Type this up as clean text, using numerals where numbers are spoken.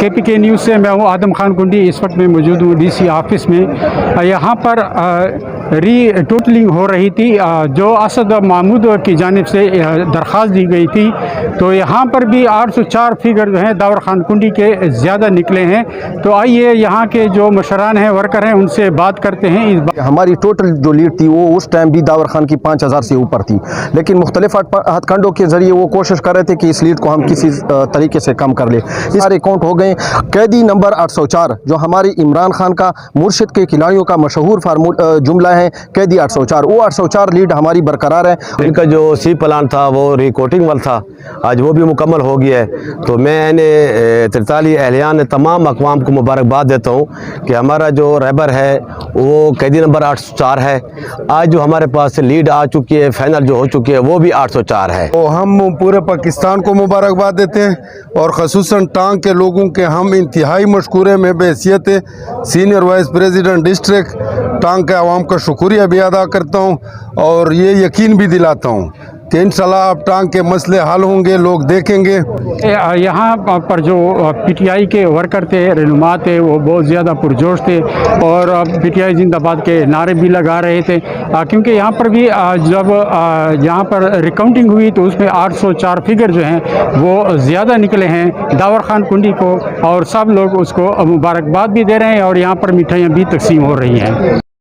KPK news से मैं हूँ आदम खान कुंडी। इस वक्त मैं मौजूद हूँ DC ऑफिस में। यहाँ पर री टोटलिंग हो रही थी जो असद महमूद की जानिब से दरख्वास्त दी गई थी। तो यहाँ पर भी 804 फिगर जो हैं दावर खान कुंडी के ज़्यादा निकले हैं। तो आइए यहाँ के जो मशरान हैं, वर्कर हैं, उनसे बात करते हैं। हमारी टोटल जो लीड थी वो उस टाइम भी दावर खान की 5000 से ऊपर थी, लेकिन मुख्तलिफ हथकंडों के ज़रिए वो कोशिश कर रहे थे कि इस लीड को हम किसी तरीके से कम कर ले। इस सारे काउंट हो गए। कैदी नंबर 804 जो हमारी इमरान खान का मुर्शिद के खिलाड़ियों का मशहूर जुमला है, कैदी 804, वो 804 लीड हमारी बरकरार है। इनका जो सी प्लान था वो रिकोटिंग वाला था, आज वो भी मुकम्मल हो गया है। तो मैंने 43 एहलियान तमाम अक़वाम को मुबारकबाद देता हूँ कि हमारा जो रहबर है वो कैदी नंबर 804 है। आज जो हमारे पास लीड आ चुकी है, फाइनल जो हो चुकी है वो भी 804 है। तो हम पूरे पाकिस्तान को मुबारकबाद देते हैं और ख़ुसूसन टांग के लोगों के हम इंतहाई मशकूर हैं। मैं बहैसियत सीनियर वाइस प्रेसिडेंट डिस्ट्रिक्ट टांग के अवाम का शुक्रिया भी अदा करता हूँ और ये यकीन भी दिलाता हूँ कि इंशाल्लाह अब टांग के मसले हल होंगे, लोग देखेंगे। यहाँ पर जो PTI के वर्कर थे, रहनुमा थे, वो बहुत ज़्यादा पुरजोश थे और PTI जिंदाबाद के नारे भी लगा रहे थे, क्योंकि यहाँ पर भी जब यहाँ पर रिकाउंटिंग हुई तो उसमें 804 फिगर जो हैं वो ज़्यादा निकले हैं दावर खान कुंडी को, और सब लोग उसको मुबारकबाद भी दे रहे हैं और यहाँ पर मिठाइयाँ भी तकसीम हो रही हैं।